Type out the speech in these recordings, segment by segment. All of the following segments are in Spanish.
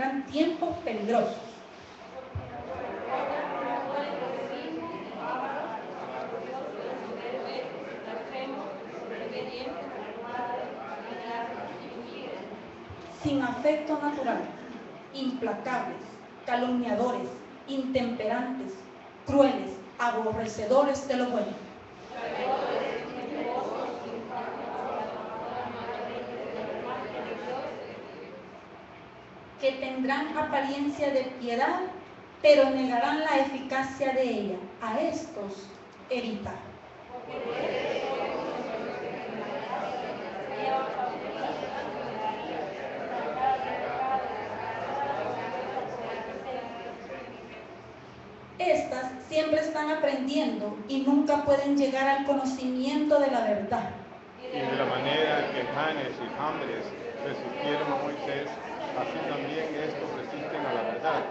vendrán tiempos peligrosos. Sin afecto natural, implacables, calumniadores, intemperantes, crueles, aborrecedores de lo bueno. Que tendrán apariencia de piedad, pero negarán la eficacia de ella. A estos evitar. Estas siempre están aprendiendo y nunca pueden llegar al conocimiento de la verdad. Y de la manera que Janes y Jambres resistieron a Moisés, así también estos resisten a la verdad,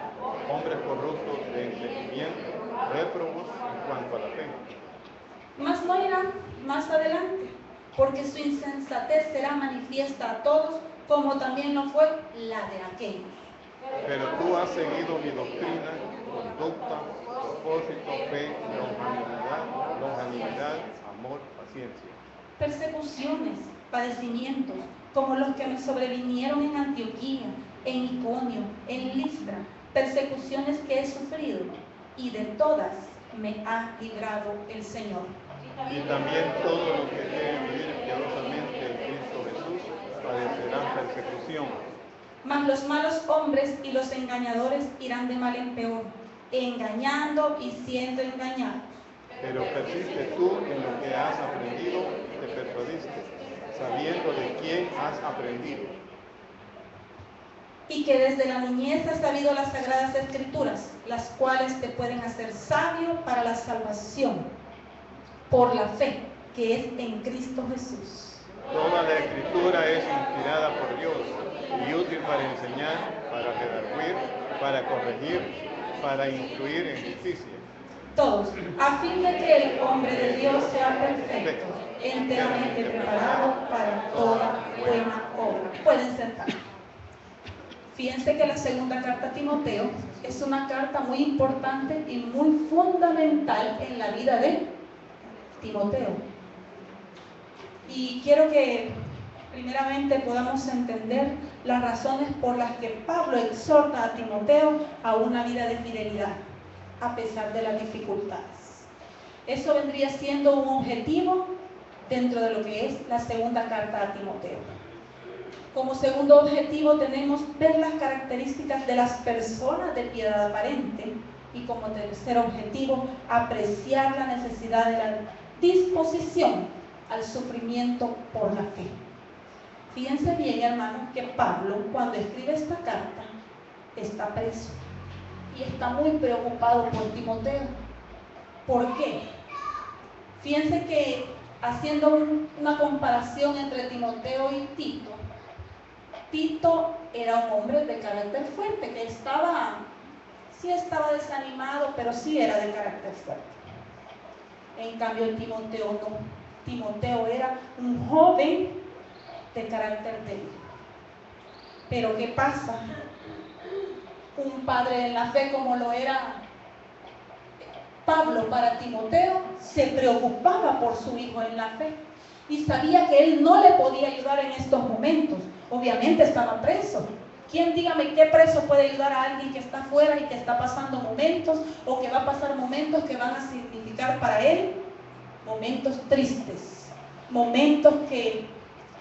hombres corruptos de entendimiento, réprobos en cuanto a la fe. Mas no irán más adelante, porque su insensatez será manifiesta a todos, como también lo fue la de aquellos. Pero tú has seguido mi doctrina, conducta, propósito, fe, longanimidad, amor, paciencia. Persecuciones, padecimientos, como los que me sobrevinieron en Antioquía, en Iconio, en Listra, persecuciones que he sufrido, y de todas me ha librado el Señor. Y también todo lo que quieren vivir piadosamente en Cristo Jesús padecerán persecución. Mas los malos hombres y los engañadores irán de mal en peor, engañando y siendo engañados. Pero persiste tú en lo que has aprendido y te persuadiste, sabiendo de quién has aprendido. Y que desde la niñez has sabido las sagradas escrituras, las cuales te pueden hacer sabio para la salvación, por la fe que es en Cristo Jesús. Toda la escritura es inspirada por Dios y útil para enseñar, para redarguir, para corregir, para instruir en justicia. Todos, a fin de que el hombre de Dios sea perfecto, enteramente preparado para toda buena obra. Pueden sentarse. Fíjense que la segunda carta a Timoteo es una carta muy importante y muy fundamental en la vida de Timoteo. Y quiero que primeramente podamos entender las razones por las que Pablo exhorta a Timoteo a una vida de fidelidad, a pesar de las dificultades. Eso vendría siendo un objetivo dentro de lo que es la segunda carta a Timoteo. Como segundo objetivo tenemos ver las características de las personas de piedad aparente, y como tercer objetivo apreciar la necesidad de la disposición al sufrimiento por la fe. Fíjense bien, hermanos, que Pablo, cuando escribe esta carta, está preso y está muy preocupado por Timoteo. ¿Por qué? Fíjense que haciendo una comparación entre Timoteo y Tito, Tito era un hombre de carácter fuerte, que sí estaba desanimado, pero sí era de carácter fuerte. En cambio, Timoteo no. Timoteo era un joven de carácter débil. Pero ¿qué pasa? Un padre en la fe como lo era Pablo para Timoteo, se preocupaba por su hijo en la fe y sabía que él no le podía ayudar en estos momentos. Obviamente estaba preso. ¿Quién, dígame, qué preso puede ayudar a alguien que está afuera y que está pasando momentos, o que va a pasar momentos que van a significar para él momentos tristes, momentos que,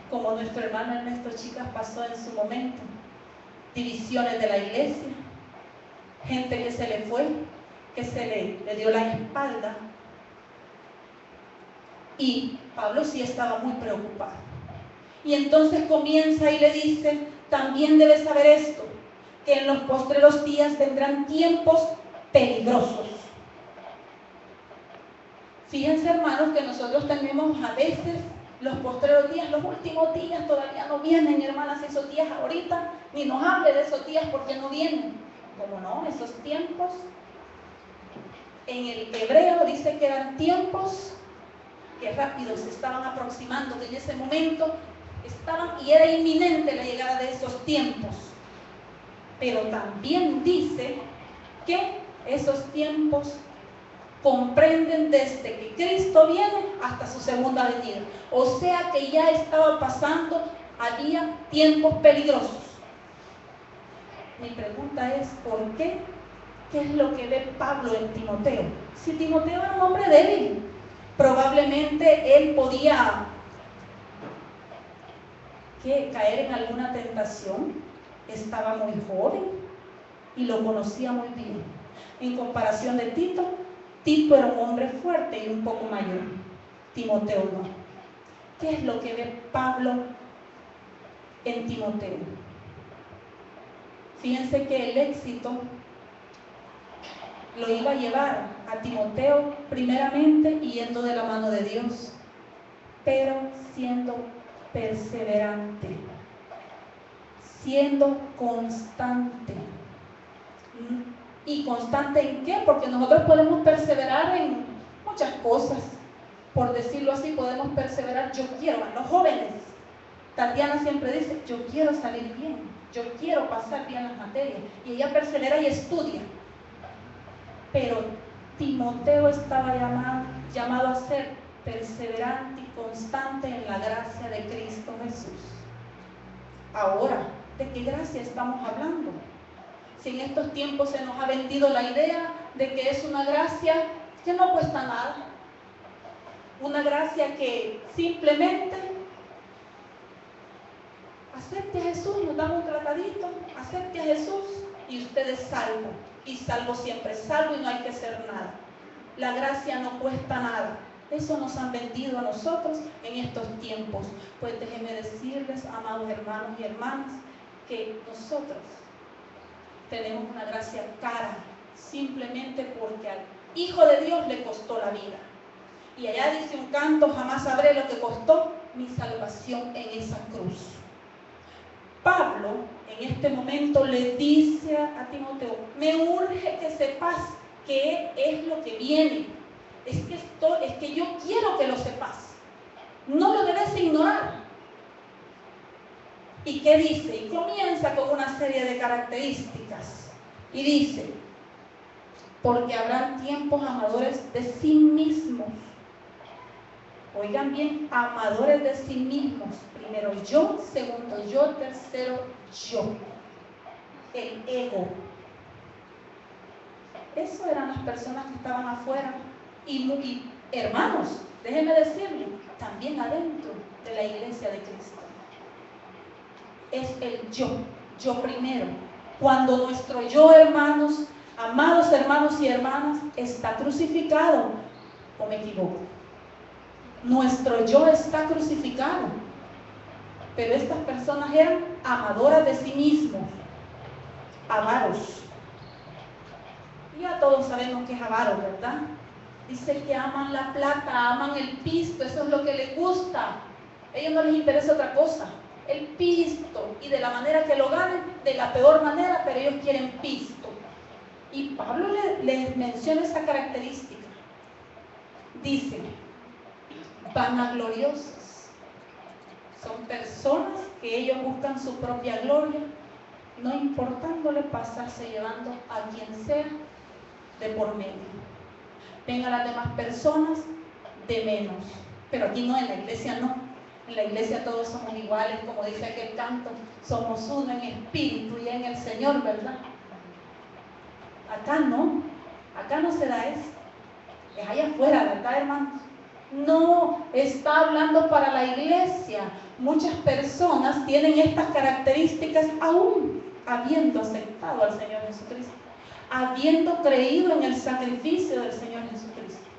como nuestro hermano Ernesto Chicas pasó en su momento, divisiones de la iglesia, gente que se le fue, que se le dio la espalda? Y Pablo sí estaba muy preocupado. Y entonces comienza y le dice: también debes saber esto, que en los postreros días vendrán tiempos peligrosos. Fíjense, hermanos, que nosotros tenemos a veces los postreros días, los últimos días todavía no vienen, hermanas, esos días ahorita, ni nos hable de esos días porque no vienen. ¿Cómo no? Esos tiempos, en el hebreo dice que eran tiempos que rápido se estaban aproximando, que en ese momento estaban y era inminente la llegada de esos tiempos. pero también dice que esos tiempos comprenden desde que Cristo viene hasta su segunda venida. O sea que ya estaba pasando, había tiempos peligrosos. Mi pregunta es, ¿por qué? ¿Qué es lo que ve Pablo en Timoteo? Si Timoteo era un hombre débil, probablemente él podía caer en alguna tentación. Estaba muy joven y lo conocía muy bien. En comparación de Tito, Tito era un hombre fuerte y un poco mayor. Timoteo no. ¿Qué es lo que ve Pablo en Timoteo? Fíjense que el éxito lo iba a llevar a Timoteo primeramente yendo de la mano de Dios, pero siendo perseverante, siendo constante. ¿Y constante en qué? Porque nosotros podemos perseverar en muchas cosas. Por decirlo así, podemos perseverar. Yo quiero, a los jóvenes, Tatiana siempre dice, yo quiero salir bien, yo quiero pasar bien las materias, y ella persevera y estudia. Pero Timoteo estaba llamado a ser perseverante y constante en la gracia de Cristo Jesús. Ahora, ¿de qué gracia estamos hablando? Si en estos tiempos se nos ha vendido la idea de que es una gracia que no cuesta nada, una gracia que simplemente acepte a Jesús, nos da un tratadito, acepte a Jesús y usted es salvo, y salvo siempre, salvo y no hay que hacer nada. La gracia no cuesta nada. Eso nos han vendido a nosotros en estos tiempos. Pues déjenme decirles, amados hermanos y hermanas, que nosotros tenemos una gracia cara, simplemente porque al Hijo de Dios le costó la vida. Y allá dice un canto, jamás sabré lo que costó mi salvación en esa cruz. Pablo en este momento le dice a Timoteo, me urge que sepas qué es lo que viene. Es que yo quiero que lo sepas. No lo debes ignorar. ¿Y qué dice? Y comienza con una serie de características. Y dice, porque habrán tiempos amadores de sí mismos. Oigan bien, amadores de sí mismos. Primero yo, segundo yo, tercero yo. El ego. Eso eran las personas que estaban afuera. Y hermanos, déjenme decirle, también adentro de la iglesia de Cristo. Es el yo primero. Cuando nuestro yo, hermanos, amados hermanos y hermanas, está crucificado, ¿o me equivoco? Nuestro yo está crucificado. Pero estas personas eran amadoras de sí mismos, avaros. Ya todos sabemos que es avaro, ¿verdad? Dice que aman la plata, aman el pisto, eso es lo que les gusta. A ellos no les interesa otra cosa. El pisto, y de la manera que lo ganen, de la peor manera, pero ellos quieren pisto. Y Pablo les menciona esa característica. Dice, vanagloriosos. Son personas que ellos buscan su propia gloria, no importándole pasarse llevando a quien sea de por medio. Ven a las demás personas de menos. Pero aquí no, en la iglesia no. En la iglesia todos somos iguales, como dice aquel canto, somos uno en espíritu y en el Señor, ¿verdad? Acá no se da eso. Es allá afuera, ¿verdad, hermanos? No, está hablando para la iglesia. Muchas personas tienen estas características aún habiendo aceptado al Señor Jesucristo, habiendo creído en el sacrificio del Señor Jesucristo.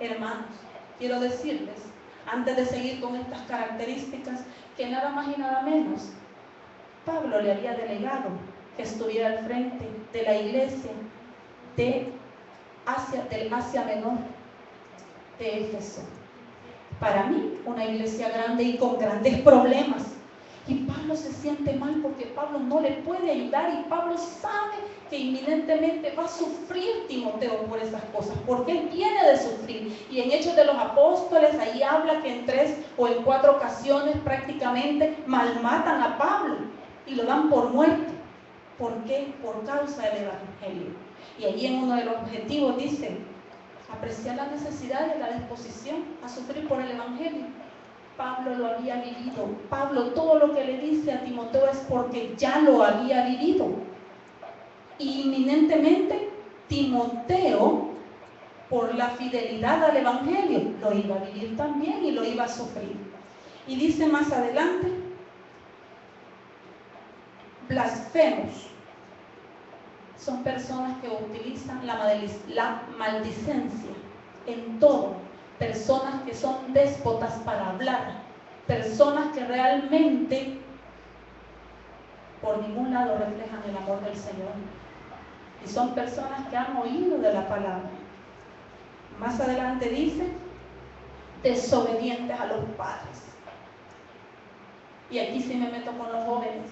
Hermanos, quiero decirles, antes de seguir con estas características, que nada más y nada menos, Pablo le había delegado que estuviera al frente de la iglesia del Asia Menor de Éfeso. Para mí, una iglesia grande y con grandes problemas. Y Pablo se siente mal porque Pablo no le puede ayudar, y Pablo sabe que inminentemente va a sufrir Timoteo por esas cosas, porque él viene de sufrir. Y en Hechos de los Apóstoles, ahí habla que en 3 o en 4 ocasiones prácticamente malmatan a Pablo y lo dan por muerto. ¿Por qué? Por causa del Evangelio. Y allí en uno de los objetivos dice, apreciar la necesidad y la disposición a sufrir por el Evangelio. Pablo lo había vivido. Pablo, todo lo que le dice a Timoteo es porque ya lo había vivido. Y inminentemente, Timoteo, por la fidelidad al Evangelio, lo iba a vivir también y lo iba a sufrir. Y dice más adelante, blasfemos son personas que utilizan la maldicencia en todo, personas que son déspotas para hablar, personas que realmente por ningún lado reflejan el amor del Señor, y son personas que han oído de la palabra. Más adelante dice, desobedientes a los padres. Y aquí sí me meto con los jóvenes.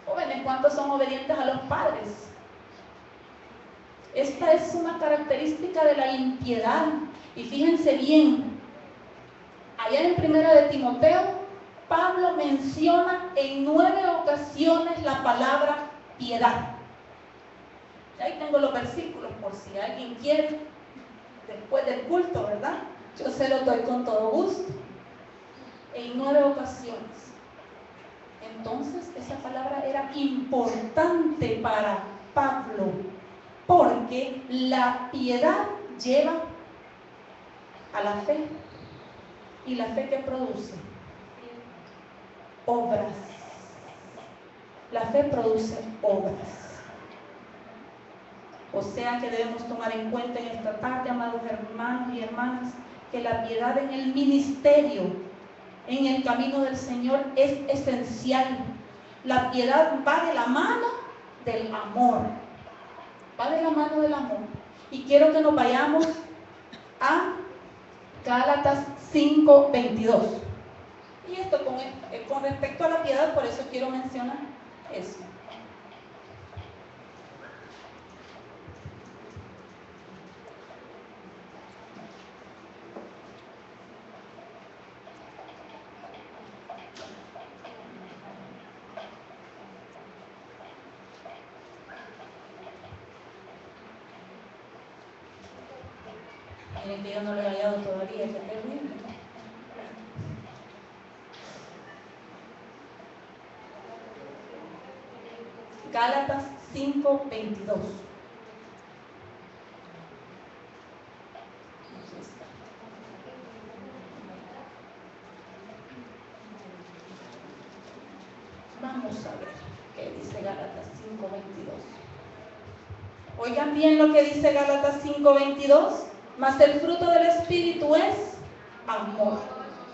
Jóvenes, ¿cuántos son obedientes a los padres? Esta es una característica de la impiedad. Y fíjense bien, allá en 1 de Timoteo, Pablo menciona en 9 ocasiones la palabra piedad. Ahí tengo los versículos por si alguien quiere, después del culto, ¿verdad? Yo se los doy con todo gusto. En 9 ocasiones. Entonces, esa palabra era importante para Pablo, porque la piedad lleva a la fe. ¿Y la fe qué produce? Obras. La fe produce obras. O sea que debemos tomar en cuenta en esta tarde, amados hermanos y hermanas, que la piedad en el ministerio, en el camino del Señor, es esencial. La piedad va de la mano del amor. Va de la mano del amor. Y quiero que nos vayamos a Gálatas 5:22. Y esto con respecto a la piedad, por eso quiero mencionar eso. Miren que yo no lo he hallado todavía, qué terrible. Gálatas 5:22. Vamos a ver qué dice Gálatas 5:22. Oigan bien lo que dice Gálatas 5:22. Mas el fruto del Espíritu es amor.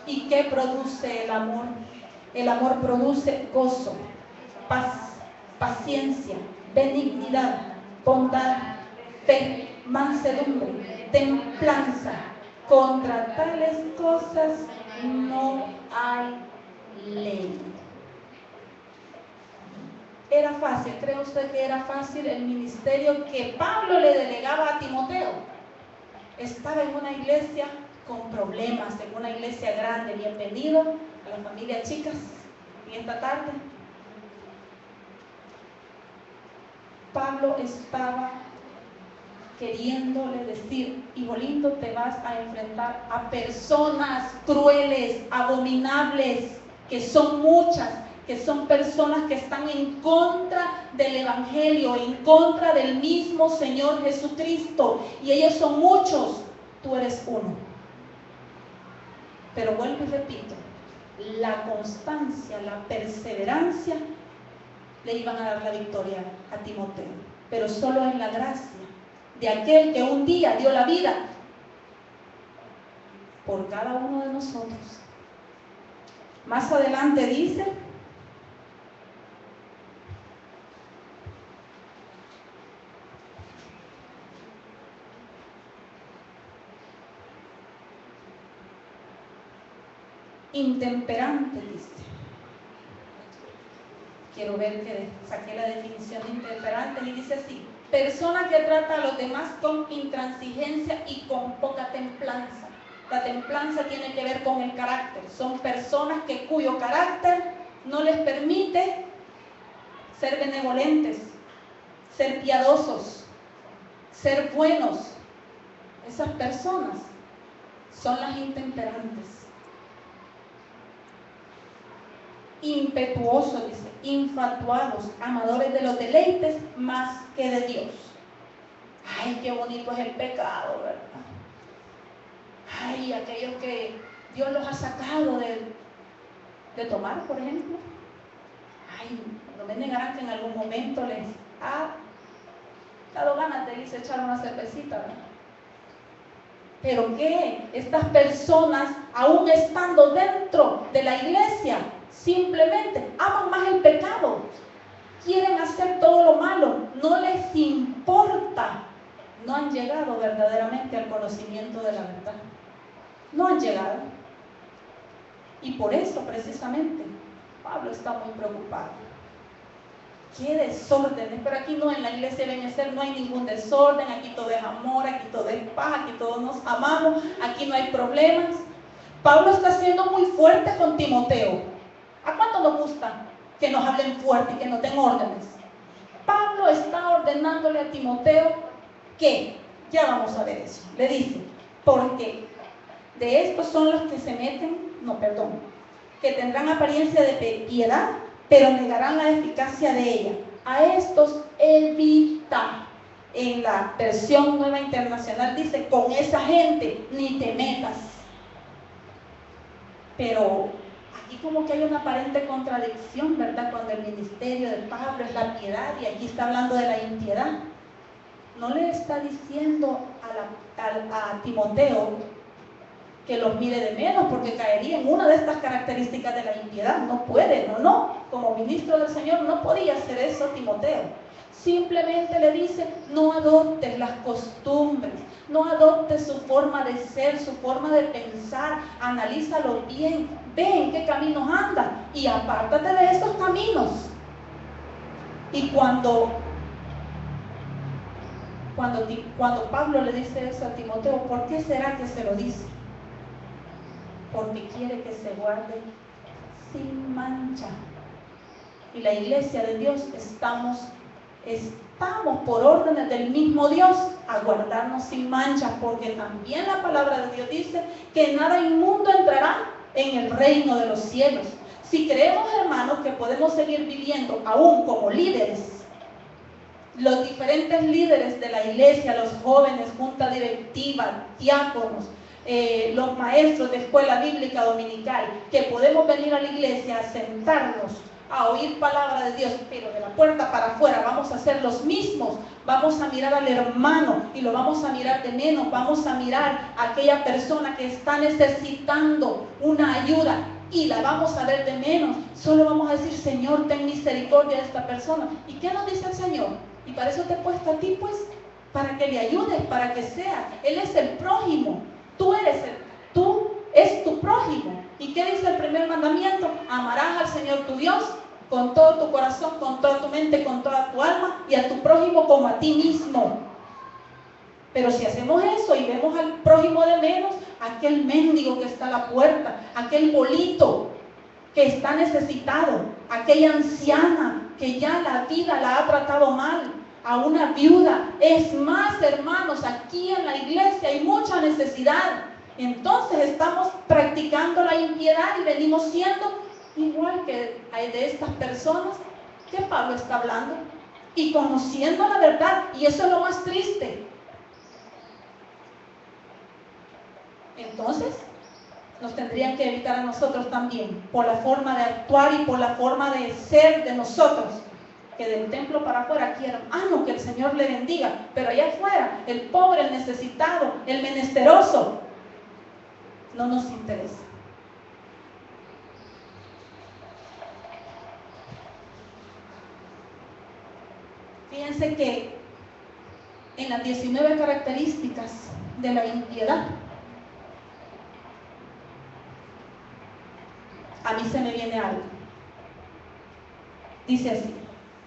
¿Y qué produce el amor? El amor produce gozo, paz, paciencia, benignidad, bondad, fe, mansedumbre, templanza. Contra tales cosas no hay ley. ¿Era fácil? ¿Cree usted que era fácil el ministerio que Pablo le delegaba a Timoteo? Estaba en una iglesia con problemas, en una iglesia grande. Bienvenido a la familia chicas en esta tarde. Pablo estaba queriéndole decir, hijo lindo, te vas a enfrentar a personas crueles, abominables, que son muchas, que son personas que están en contra del Evangelio, en contra del mismo Señor Jesucristo, y ellos son muchos, tú eres uno. Pero vuelvo y repito, la constancia, la perseverancia le iban a dar la victoria a Timoteo, pero solo en la gracia de aquel que un día dio la vida por cada uno de nosotros. Más adelante dice, intemperante, dice. Quiero ver que saqué la definición de intemperante y dice así: persona que trata a los demás con intransigencia y con poca templanza. La templanza tiene que ver con el carácter. Son personas cuyo carácter no les permite ser benevolentes, ser piadosos, ser buenos. Esas personas son las intemperantes. Impetuosos, dice, infatuados, amadores de los deleites más que de Dios. Ay, qué bonito es el pecado, ¿verdad? Ay, aquellos que Dios los ha sacado de tomar, por ejemplo. Ay, no me negarán que en algún momento les ha dado ganas de irse a echar una cervecita, ¿verdad? Pero ¿qué? Estas personas, aún estando dentro de la iglesia, simplemente aman más el pecado. Quieren hacer todo lo malo. No les importa. No han llegado verdaderamente al conocimiento de la verdad. No han llegado. Y por eso, precisamente, Pablo está muy preocupado. ¡Qué desorden! Pero aquí no, en la iglesia de Benecer no hay ningún desorden. Aquí todo es amor, aquí todo es paz, aquí todos nos amamos, aquí no hay problemas. Pablo está siendo muy fuerte con Timoteo. ¿A cuánto nos gusta que nos hablen fuerte y que nos den órdenes? Pablo está ordenándole a Timoteo que, ya vamos a ver eso, le dice, porque de estos son los que se meten, que tendrán apariencia de piedad, pero negarán la eficacia de ella. A estos evita. En la versión Nueva Internacional dice, con esa gente ni te metas. Pero aquí como que hay una aparente contradicción, ¿verdad? Cuando el ministerio de Pablo es la piedad y aquí está hablando de la impiedad. No le está diciendo a Timoteo que los mire de menos, porque caería en una de estas características de la impiedad. No puede, no. Como ministro del Señor no podía hacer eso Timoteo. Simplemente le dice, no adoptes las costumbres, no adoptes su forma de ser, su forma de pensar, analízalo bien, ve en qué caminos anda y apártate de esos caminos. Y cuando Pablo le dice eso a Timoteo, ¿por qué será que se lo dice? Porque quiere que se guarde sin mancha. Y la iglesia de Dios estamos por órdenes del mismo Dios a guardarnos sin mancha, porque también la palabra de Dios dice que nada inmundo entrará en el reino de los cielos. Si creemos, hermanos, que podemos seguir viviendo aún como líderes, los diferentes líderes de la iglesia, los jóvenes, junta directiva, diáconos, los maestros de escuela bíblica dominical, que podemos venir a la iglesia a sentarnos, a oír palabra de Dios, pero de la puerta para afuera vamos a ser los mismos, vamos a mirar al hermano y lo vamos a mirar de menos, vamos a mirar a aquella persona que está necesitando una ayuda y la vamos a ver de menos, solo vamos a decir, Señor, ten misericordia de esta persona. ¿Y qué nos dice el Señor? Y para eso te he puesto a ti, pues, para que le ayudes, para que sea. Él es el prójimo, tú es tu prójimo. ¿Y qué dice el primer mandamiento? Amarás al Señor tu Dios con todo tu corazón, con toda tu mente, con toda tu alma, y a tu prójimo como a ti mismo. Pero si hacemos eso y vemos al prójimo de menos, aquel mendigo que está a la puerta, aquel bolito que está necesitado, aquella anciana que ya la vida la ha tratado mal, a una viuda. Es más, hermanos, aquí en la iglesia hay mucha necesidad. Entonces estamos practicando la impiedad y venimos siendo igual que hay de estas personas que Pablo está hablando y conociendo la verdad, y eso es lo más triste. Entonces nos tendrían que evitar a nosotros también, por la forma de actuar y por la forma de ser de nosotros, que del templo para afuera aquí, hermano, que el Señor le bendiga, pero allá afuera, el pobre, el necesitado, el menesteroso, no nos interesa. Fíjense que en las 19 características de la impiedad, a mí se me viene algo. Dice así: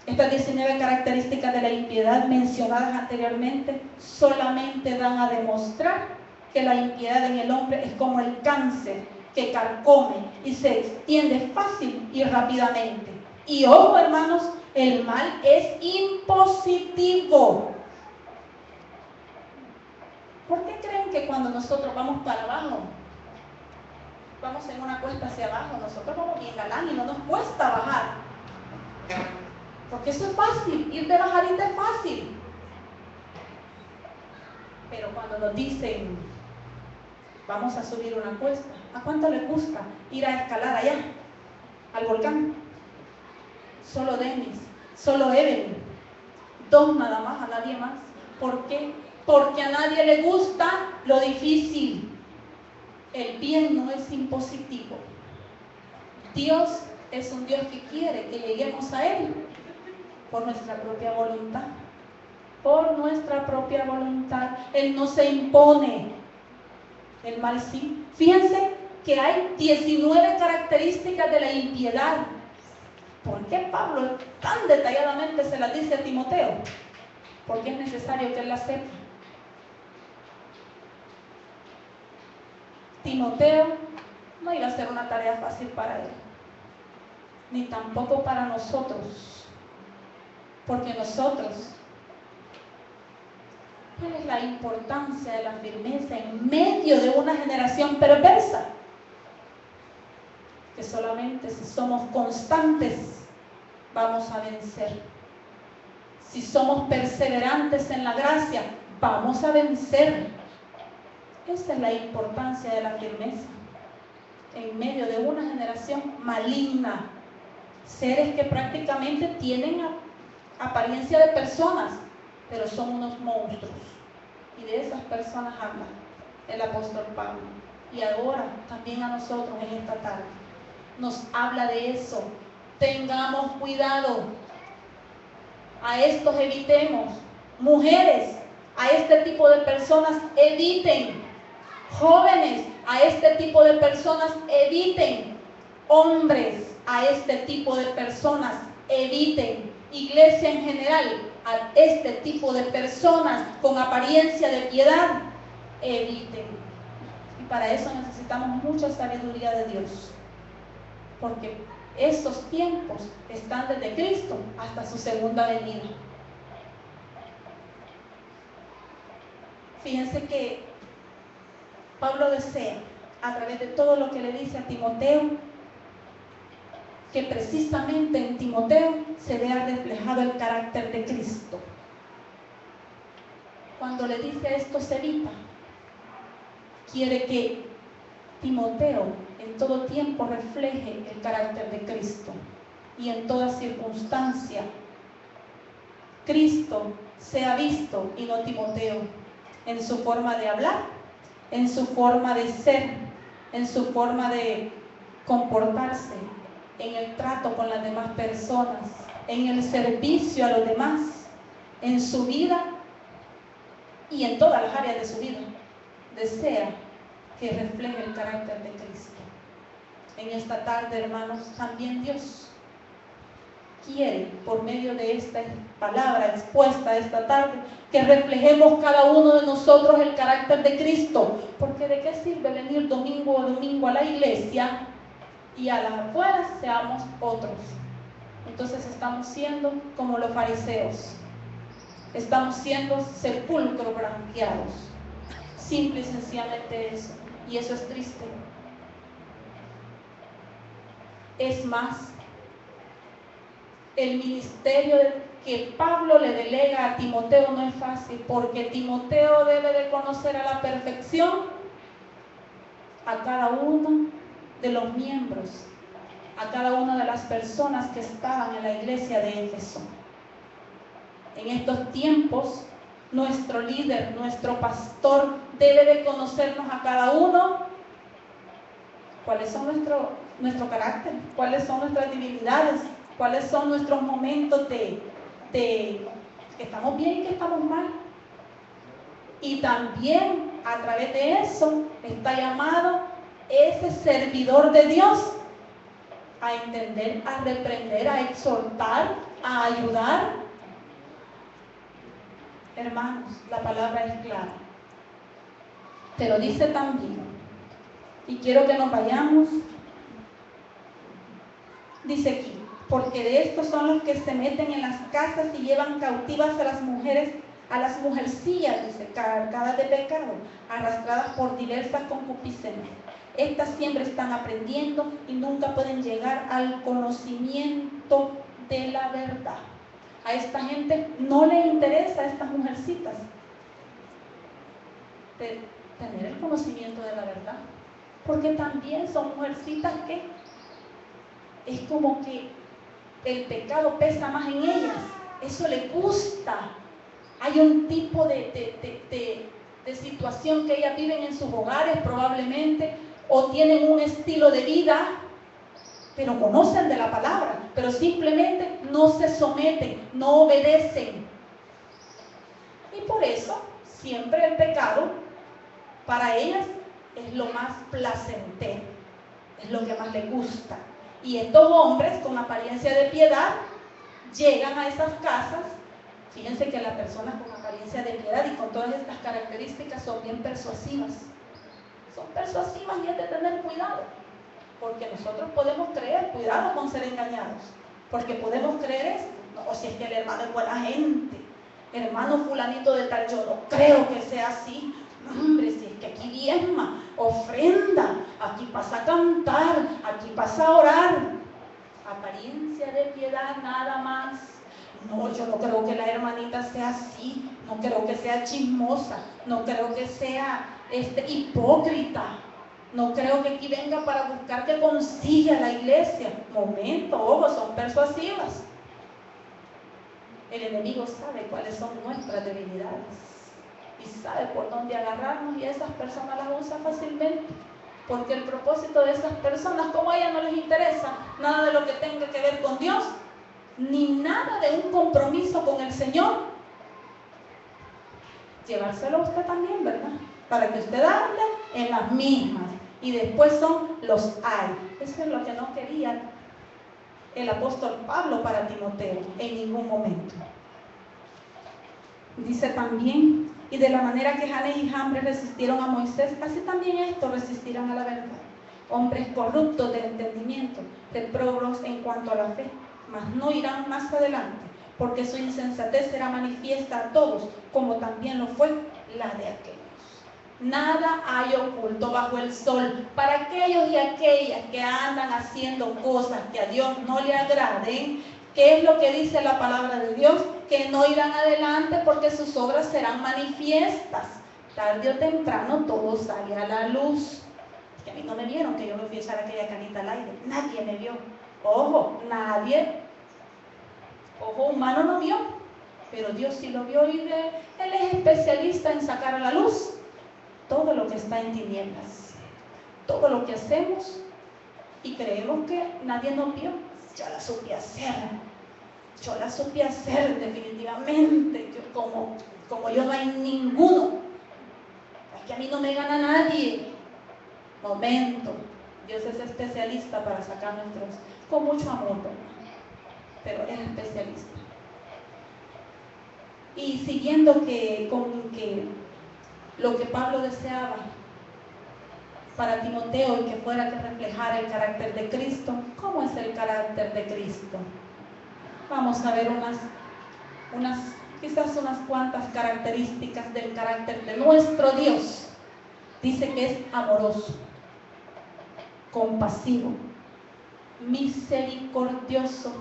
estas 19 características de la impiedad mencionadas anteriormente solamente dan a demostrar que la impiedad en el hombre es como el cáncer que carcome y se extiende fácil y rápidamente. Y ojo, hermanos, El mal es impositivo. ¿Por qué creen que cuando nosotros vamos para abajo, vamos en una cuesta hacia abajo, nosotros vamos bien galán y no nos cuesta bajar? Porque eso es fácil, ir de bajadita es fácil. Pero cuando nos dicen, vamos a subir una cuesta, ¿a cuánto les gusta ir a escalar allá, al volcán? Solo Denis, solo Evelyn, 2 nada más, a nadie más. ¿Por qué? Porque a nadie le gusta lo difícil. El bien no es impositivo. Dios es un Dios que quiere que lleguemos a Él por nuestra propia voluntad. Por nuestra propia voluntad. Él no se impone. El mal sí. Fíjense que hay 19 características de la impiedad. ¿Por qué Pablo tan detalladamente se las dice a Timoteo? Porque es necesario que él las sepa. Timoteo no iba a ser una tarea fácil para él, ni tampoco para nosotros, porque nosotros, ¿cuál es la importancia de la firmeza en medio de una generación perversa? Que solamente si somos constantes vamos a vencer. Si somos perseverantes en la gracia, vamos a vencer. Esa es la importancia de la firmeza en medio de una generación maligna. Seres que prácticamente tienen apariencia de personas, pero son unos monstruos. Y de esas personas habla el apóstol Pablo. Y ahora también a nosotros en esta tarde nos habla de eso. Tengamos cuidado. A estos evitemos. Mujeres, a este tipo de personas eviten. Jóvenes, a este tipo de personas eviten. Hombres, a este tipo de personas eviten. Iglesia en general, a este tipo de personas con apariencia de piedad, eviten. Y para eso necesitamos mucha sabiduría de Dios. Porque estos tiempos están desde Cristo hasta su segunda venida. Fíjense que Pablo desea, a través de todo lo que le dice a Timoteo, que precisamente en Timoteo se vea reflejado el carácter de Cristo. Cuando le dice esto se evita, quiere que Timoteo en todo tiempo refleje el carácter de Cristo y en toda circunstancia Cristo sea visto y no Timoteo, en su forma de hablar, en su forma de ser, en su forma de comportarse, en el trato con las demás personas, en el servicio a los demás, en su vida y en todas las áreas de su vida. Desea que refleje el carácter de Cristo. En esta tarde, hermanos, también Dios quiere, por medio de esta palabra expuesta esta tarde, que reflejemos cada uno de nosotros el carácter de Cristo. Porque ¿de qué sirve venir domingo a domingo a la iglesia y a las afueras seamos otros? Entonces estamos siendo como los fariseos. Estamos siendo sepulcros blanqueados. Simple y sencillamente eso. Y eso es triste. Es más, el ministerio que Pablo le delega a Timoteo no es fácil, porque Timoteo debe de conocer a la perfección a cada uno de los miembros, a cada una de las personas que estaban en la iglesia de Éfeso. En estos tiempos, nuestro líder, nuestro pastor, debe de conocernos a cada uno. ¿Cuáles son nuestro carácter? ¿Cuáles son nuestras debilidades? ¿Cuáles son nuestros momentos de que estamos bien y que estamos mal? Y también a través de eso está llamado ese servidor de Dios a entender, a reprender, a exhortar, a ayudar. Hermanos, la palabra es clara. Pero dice también, y quiero que nos vayamos, dice aquí, porque de estos son los que se meten en las casas y llevan cautivas a las mujeres, a las mujercillas, dice, cargadas de pecado, arrastradas por diversas concupiscencias. Estas siempre están aprendiendo y nunca pueden llegar al conocimiento de la verdad. A esta gente no le interesa, a estas mujercitas, de tener el conocimiento de la verdad, porque también son mujercitas que es como que el pecado pesa más en ellas, eso les gusta. Hay un tipo de situación que ellas viven en sus hogares probablemente, o tienen un estilo de vida, pero conocen de la palabra, pero simplemente no se someten, no obedecen. Y por eso siempre el pecado para ellas es lo más placentero, es lo que más les gusta. Y estos hombres con apariencia de piedad llegan a esas casas. Fíjense que las personas con apariencia de piedad y con todas estas características son bien persuasivas. Son persuasivas y hay de tener cuidado, porque nosotros podemos creer, cuidado con ser engañados, porque podemos creer eso. No, si es que el hermano es buena gente, hermano fulanito de tal, yo no creo que sea así. Hombre, si es que aquí diezma, ofrenda, aquí pasa a cantar, aquí pasa a orar. Apariencia de piedad nada más. No, yo no creo que la hermanita sea así, no creo que sea chismosa, no creo que sea hipócrita, no creo que aquí venga para buscar que consiga la iglesia. Momento, ojo, son persuasivas. El enemigo sabe cuáles son nuestras debilidades y sabe por dónde agarrarnos, y esas personas las usa fácilmente, porque el propósito de esas personas, como a ellas no les interesa nada de lo que tenga que ver con Dios, ni nada de un compromiso con el Señor, llevárselo a usted también, ¿verdad? Para que usted hable en las mismas, y después son los hay. Eso es lo que no quería el apóstol Pablo para Timoteo en ningún momento. Dice también, y de la manera que Janes y Jambres resistieron a Moisés, así también estos resistirán a la verdad. Hombres corruptos de entendimiento, reprobos en cuanto a la fe, mas no irán más adelante, porque su insensatez será manifiesta a todos, como también lo fue la de aquellos. Nada hay oculto bajo el sol para aquellos y aquellas que andan haciendo cosas que a Dios no le agraden. ¿Qué es lo que dice la palabra de Dios? Que no irán adelante porque sus obras serán manifiestas. Tarde o temprano todo sale a la luz. Es que a mí no me vieron que yo me fui a echar aquella canita al aire. Nadie me vio. Ojo, nadie. Ojo humano no vio, pero Dios sí lo vio, y Él es especialista en sacar a la luz todo lo que está en tinieblas, todo lo que hacemos y creemos que nadie nos vio. Yo la supe hacer definitivamente. Como yo no hay ninguno, es que a mí no me gana nadie. Momento, Dios es especialista para sacar nuestros, con mucho amor, pero es especialista. Y siguiendo con lo que Pablo deseaba para Timoteo, y que fuera que reflejara el carácter de Cristo. ¿Cómo es el carácter de Cristo? Vamos a ver quizás unas cuantas características del carácter de nuestro Dios. Dice que es amoroso, compasivo, misericordioso.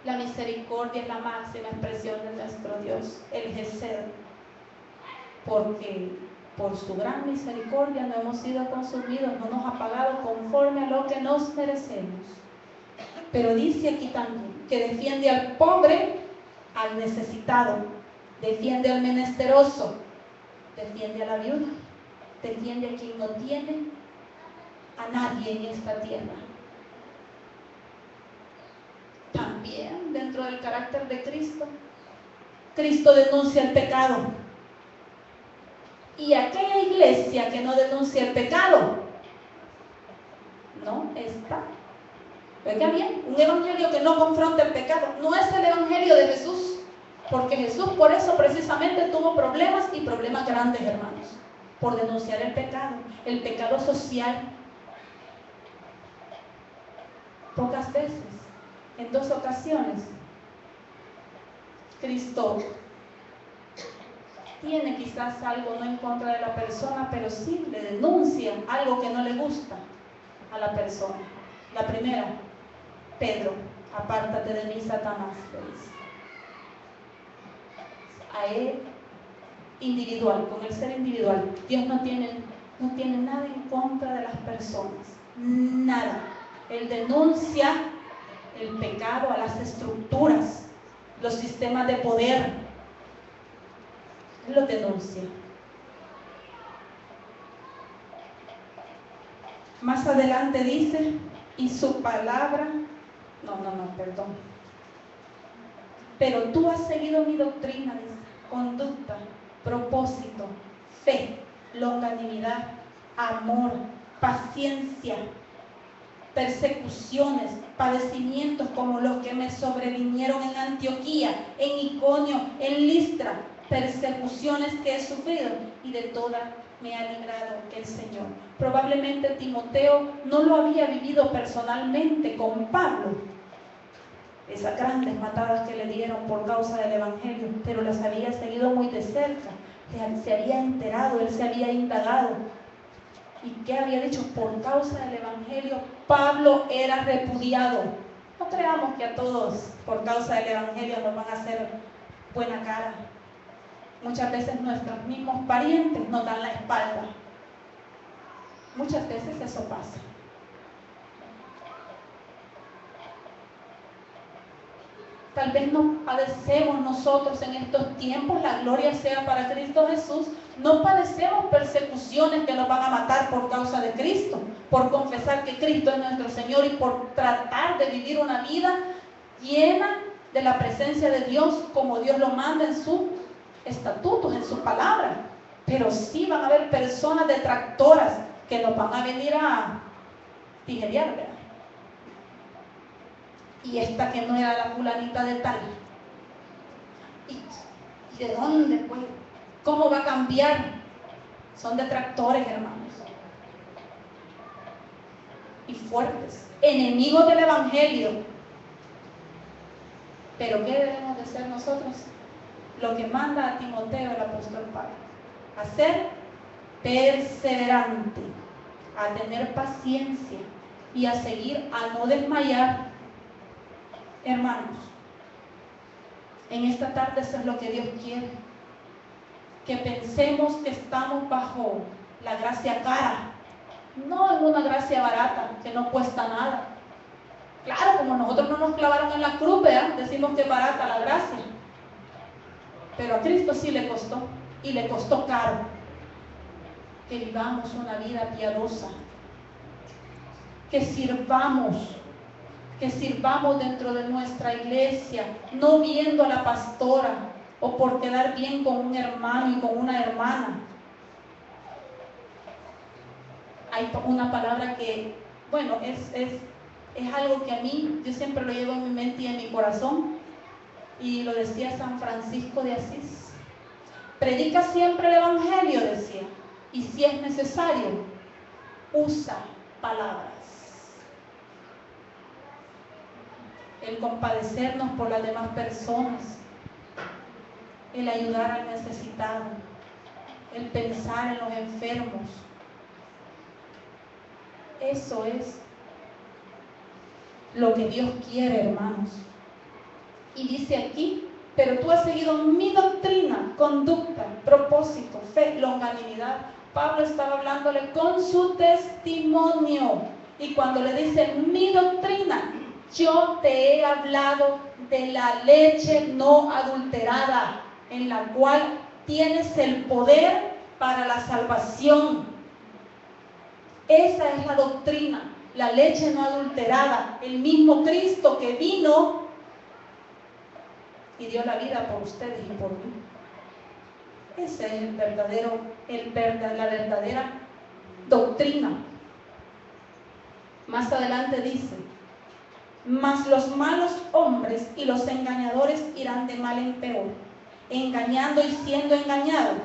La misericordia es la máxima expresión de nuestro Dios, el Gesed, porque por su gran misericordia no hemos sido consumidos, no nos ha pagado conforme a lo que nos merecemos. Pero dice aquí también que defiende al pobre, al necesitado, defiende al menesteroso, defiende a la viuda, defiende a quien no tiene a nadie en esta tierra. También dentro del carácter de Cristo, Cristo denuncia el pecado. Y aquella iglesia que no denuncia el pecado no está. Oiga bien, un evangelio que no confronta el pecado no es el evangelio de Jesús, porque Jesús por eso precisamente tuvo problemas, y problemas grandes, hermanos, por denunciar el pecado social. Pocas veces En 2 ocasiones, Cristo tiene quizás algo no en contra de la persona, pero sí le denuncia algo que no le gusta a la persona. La primera, Pedro, apártate de mí, Satanás, le dice. A él, individual, con el ser individual, Dios no tiene nada en contra de las personas, nada. Él denuncia el pecado a las estructuras, los sistemas de poder. Él lo denuncia. Más adelante dice, y su palabra, perdón. Pero tú has seguido mi doctrina, dice, conducta, propósito, fe, longanimidad, amor, paciencia, persecuciones, padecimientos como los que me sobrevinieron en Antioquía, en Iconio, en Listra, persecuciones que he sufrido, y de todas me ha librado el Señor. Probablemente Timoteo no lo había vivido personalmente con Pablo, esas grandes matadas que le dieron por causa del Evangelio, pero las había seguido muy de cerca, se había enterado, él se había indagado. ¿Y qué había dicho? Por causa del Evangelio, Pablo era repudiado. No creamos que a todos, por causa del Evangelio, nos van a hacer buena cara. Muchas veces nuestros mismos parientes nos dan la espalda. Muchas veces eso pasa. Tal vez no padecemos nosotros en estos tiempos, la gloria sea para Cristo Jesús, no padecemos persecuciones que nos van a matar por causa de Cristo, por confesar que Cristo es nuestro Señor y por tratar de vivir una vida llena de la presencia de Dios como Dios lo manda en sus estatutos, en su palabra. Pero sí van a haber personas detractoras que nos van a venir a tijerear, ¿verdad? Y esta que no era la fulanita de tal. ¿Y de dónde, pues? ¿Cómo va a cambiar? Son detractores, hermanos. Y fuertes, enemigos del Evangelio. Pero ¿qué debemos de ser nosotros? Lo que manda a Timoteo el apóstol Pablo: a ser perseverante, a tener paciencia y a seguir, a no desmayar. Hermanos, en esta tarde eso es lo que Dios quiere, que pensemos que estamos bajo la gracia cara, no en una gracia barata que no cuesta nada. Claro, como nosotros no nos clavaron en la cruz, ¿verdad? Decimos que es barata la gracia, pero a Cristo sí le costó, y le costó caro que vivamos una vida piadosa, que sirvamos dentro de nuestra iglesia, no viendo a la pastora o por quedar bien con un hermano y con una hermana. Hay una palabra que, bueno, es algo que a mí, yo siempre lo llevo en mi mente y en mi corazón, y lo decía San Francisco de Asís: predica siempre el Evangelio, decía, y si es necesario, usa palabras. El compadecernos por las demás personas, el ayudar al necesitado, el pensar en los enfermos. Eso es lo que Dios quiere, hermanos. Y dice aquí: pero tú has seguido mi doctrina, conducta, propósito, fe, longanimidad. Pablo estaba hablándole con su testimonio, y cuando le dice mi doctrina, yo te he hablado de la leche no adulterada, en la cual tienes el poder para la salvación. Esa es la doctrina, la leche no adulterada, el mismo Cristo que vino y dio la vida por ustedes y por mí. Esa es la verdadera doctrina. Más adelante dice: mas los malos hombres y los engañadores irán de mal en peor, engañando y siendo engañados.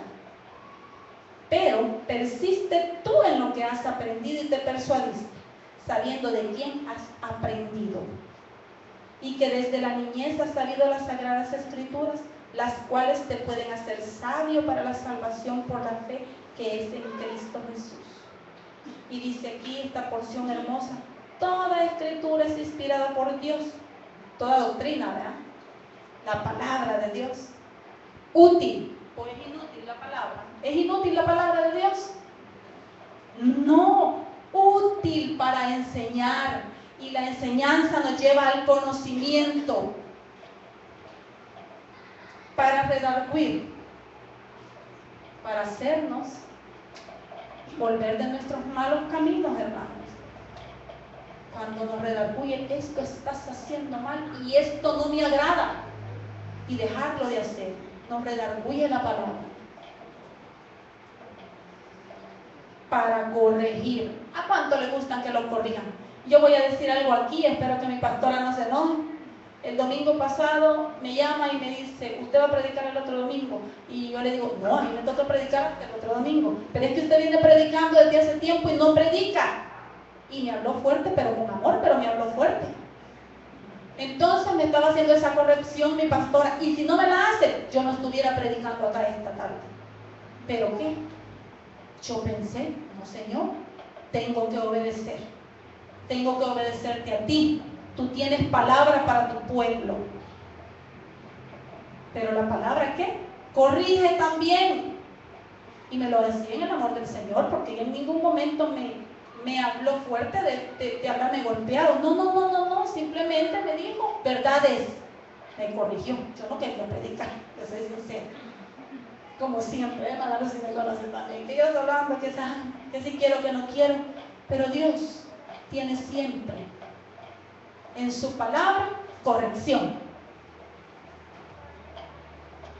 Pero persiste tú en lo que has aprendido y te persuadiste, sabiendo de quién has aprendido. y que desde la niñez has sabido las sagradas escrituras, las cuales te pueden hacer sabio para la salvación por la fe que es en Cristo Jesús. Y dice aquí esta porción hermosa: toda escritura es inspirada por Dios, toda doctrina, ¿verdad? La palabra de Dios. ¿Útil o es inútil la palabra? ¿Es inútil la palabra de Dios? No, útil para enseñar, y la enseñanza nos lleva al conocimiento, para redarguir, para hacernos volver de nuestros malos caminos, hermanos. Cuando nos redarguye, esto estás haciendo mal y esto no me agrada, y dejarlo de hacer, nos redarguye la palabra. Para corregir. ¿A cuánto le gustan que lo corrijan? Yo voy a decir algo aquí, espero que mi pastora no se enoje. El domingo pasado me llama y me dice: ¿usted va a predicar el otro domingo? Y yo le digo: no, a mí me toca predicar hasta el otro domingo. Pero es que usted viene predicando desde hace tiempo y no predica. Y me habló fuerte, pero con amor, pero me habló fuerte. Entonces me estaba haciendo esa corrección mi pastora, y si no me la hace, yo no estuviera predicando acá esta tarde. ¿Pero qué? Yo pensé: no, Señor, tengo que obedecer. Tengo que obedecerte a ti. Tú tienes palabra para tu pueblo. Pero la palabra, ¿qué? Corrige también. Y me lo decía en el amor del Señor, porque en ningún momento me habló fuerte de haberme golpeado. No, simplemente me dijo verdades. Me corrigió. Yo no quería predicar, yo soy sincera. Como siempre, hermano, si me conocen también, que yo estoy hablando, que si quiero, que no quiero. Pero Dios tiene siempre en su palabra corrección.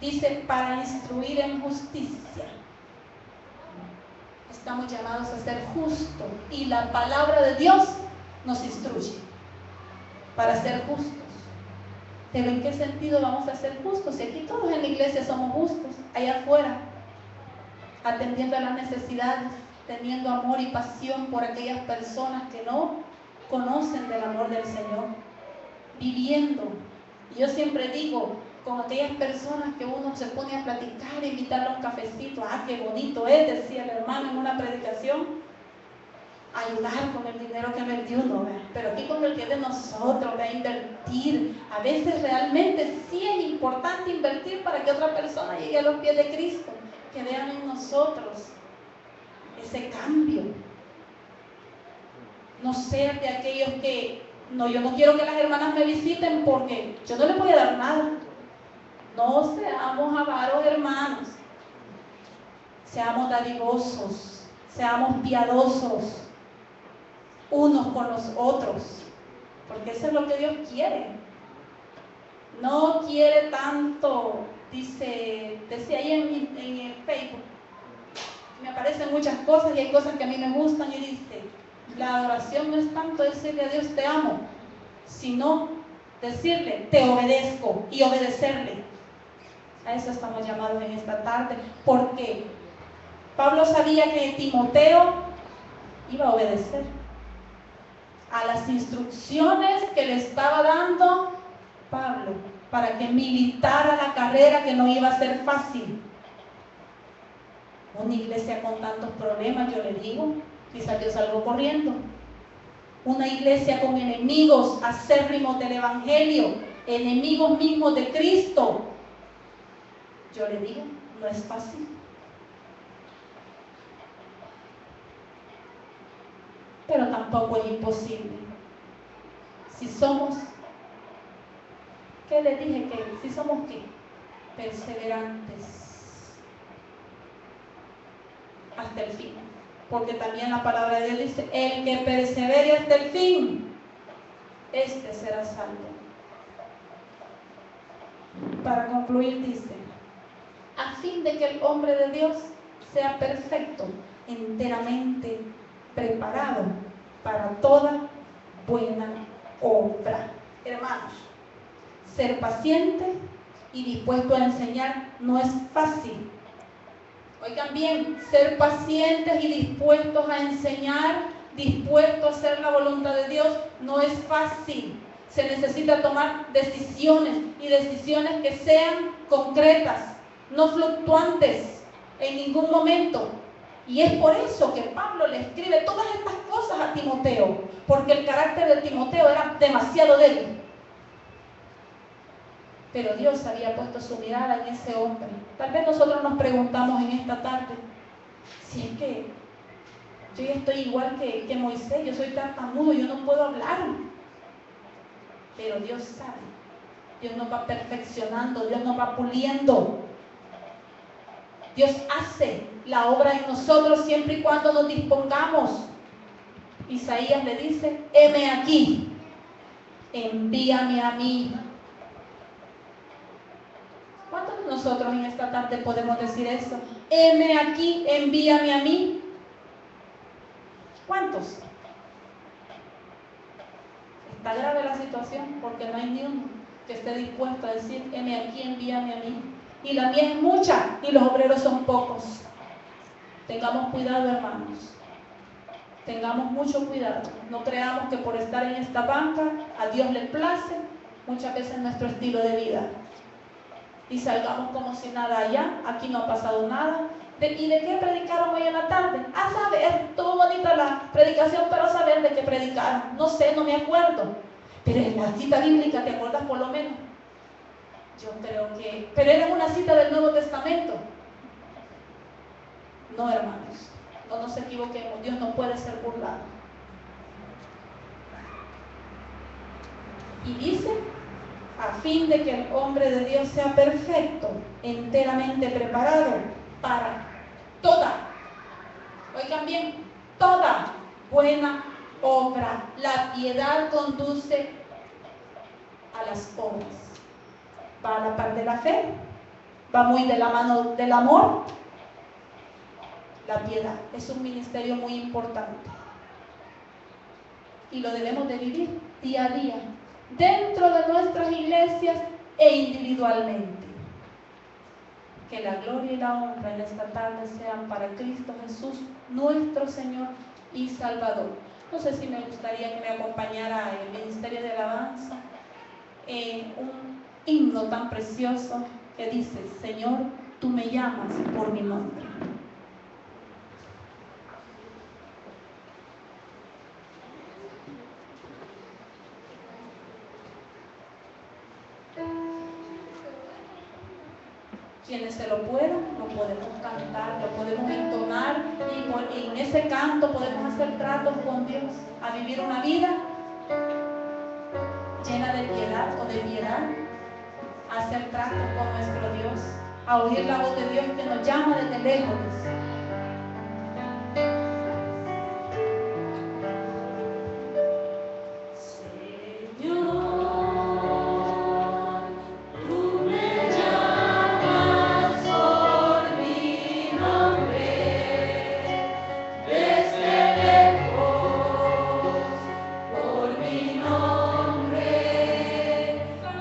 Dice: para instruir en justicia. Estamos llamados a ser justos, y la palabra de Dios nos instruye para ser justos. Pero ¿en qué sentido vamos a ser justos? Si aquí todos en la iglesia somos justos, allá afuera, atendiendo a las necesidades, teniendo amor y pasión por aquellas personas que no conocen del amor del Señor, viviendo. Y yo siempre digo, con aquellas personas que uno se pone a platicar, invitarle a un cafecito: ah, qué bonito es, decía el hermano en una predicación, ayudar con el dinero que metió uno, ¿verdad? Pero aquí con el que es de nosotros, ¿verdad? Invertir. A veces realmente sí es importante invertir para que otra persona llegue a los pies de Cristo, que vean en nosotros ese cambio. No ser de aquellos que, no, yo no quiero que las hermanas me visiten porque yo no les voy a dar nada. No seamos avaros, hermanos. Seamos dadivosos, seamos piadosos unos con los otros, porque eso es lo que Dios quiere. No quiere tanto, decía ahí en el Facebook, me aparecen muchas cosas y hay cosas que a mí me gustan, y dice: la adoración no es tanto decirle a Dios te amo, sino decirle te obedezco, y obedecerle. A eso estamos llamados en esta tarde, porque Pablo sabía que Timoteo iba a obedecer a las instrucciones que le estaba dando Pablo para que militara la carrera, que no iba a ser fácil. Una iglesia con tantos problemas, yo le digo, quizás yo salgo corriendo. Una iglesia con enemigos acérrimos del evangelio, enemigos mismos de Cristo, yo le digo, no es fácil. Pero tampoco es imposible. Si somos, ¿qué le dije? Que si somos ¿qué? Perseverantes hasta el fin. Porque también la palabra de Dios dice: el que persevere hasta el fin, este será salvo. Para concluir dice: a fin de que el hombre de Dios sea perfecto, enteramente preparado para toda buena obra. Hermanos, ser paciente y dispuesto a enseñar no es fácil. Oigan bien, ser pacientes y dispuestos a enseñar, dispuestos a hacer la voluntad de Dios, no es fácil. Se necesita tomar decisiones y decisiones que sean concretas, no fluctuantes en ningún momento. Y es por eso que Pablo le escribe todas estas cosas a Timoteo, porque el carácter de Timoteo era demasiado débil. Pero Dios había puesto su mirada en ese hombre. Tal vez nosotros nos preguntamos en esta tarde, si es que yo ya estoy igual que Moisés, yo soy tartamudo, yo no puedo hablar. Pero Dios sabe, Dios nos va perfeccionando, Dios nos va puliendo. Dios hace la obra en nosotros siempre y cuando nos dispongamos. Isaías le dice, heme aquí, envíame a mí. ¿Cuántos de nosotros en esta tarde podemos decir eso? Heme aquí, envíame a mí. ¿Cuántos? Está grave la situación porque no hay ni uno que esté dispuesto a decir, heme aquí, envíame a mí. Y la mía es mucha y los obreros son pocos. Tengamos cuidado, hermanos. Tengamos mucho cuidado. No creamos que por estar en esta banca a Dios le place muchas veces nuestro estilo de vida. Y salgamos como si nada allá, aquí no ha pasado nada. ¿Y de qué predicaron hoy en la tarde? A saber, estuvo bonita la predicación, pero a saber de qué predicaron. No sé, no me acuerdo. Pero en la cita bíblica, ¿te acuerdas por lo menos? Yo creo que... Pero era una cita del Nuevo Testamento. No, hermanos, no nos equivoquemos. Dios no puede ser burlado. Y dice, a fin de que el hombre de Dios sea perfecto, enteramente preparado para toda, oigan bien, toda buena obra. La piedad conduce a las obras. Va a la par de la fe, va muy de la mano del amor. La piedad es un ministerio muy importante y lo debemos de vivir día a día, dentro de nuestras iglesias e individualmente. Que la gloria y la honra en esta tarde sean para Cristo Jesús, nuestro Señor y Salvador. No sé si me gustaría que me acompañara el Ministerio de Alabanza en un himno tan precioso que dice, Señor, tú me llamas por mi nombre. Quienes se lo puedan, lo podemos cantar, lo podemos entonar y en ese canto podemos hacer tratos con Dios, a vivir una vida llena de piedad o de piedad, a hacer tratos con nuestro Dios, a oír la voz de Dios que nos llama desde lejos.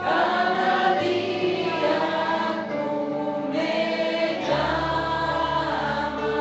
Cada día tú me llamas.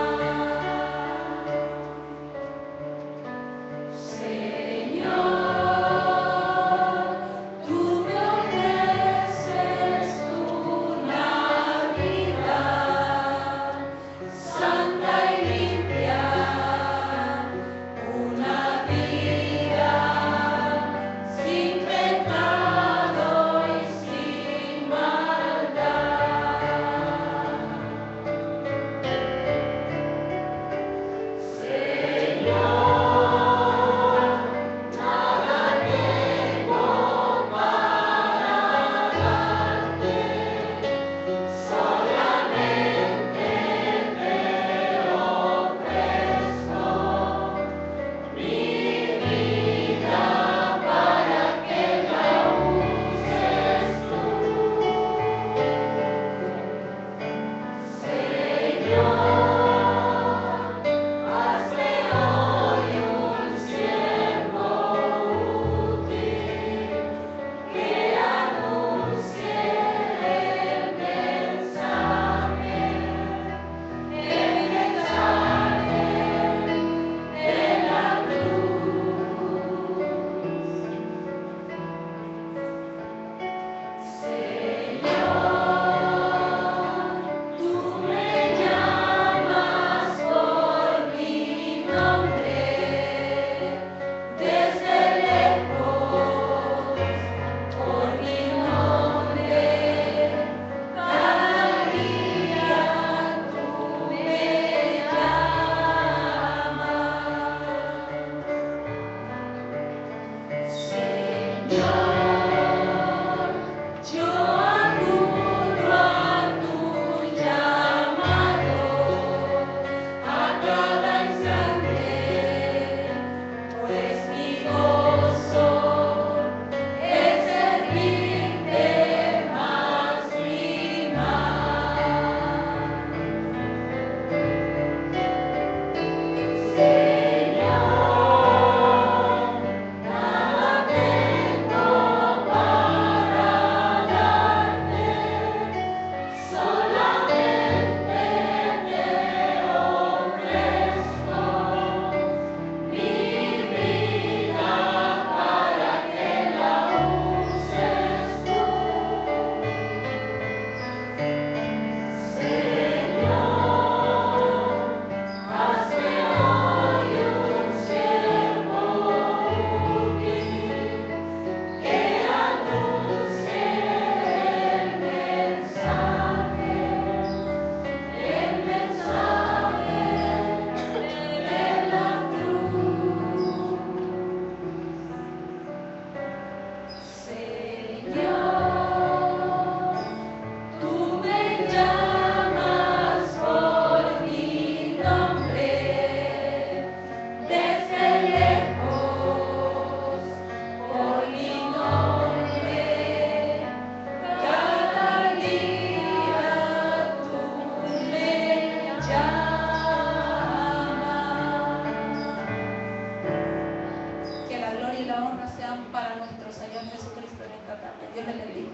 y la honra sean para nuestro Señor Jesucristo en esta tarde. Dios les bendiga.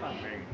Amén.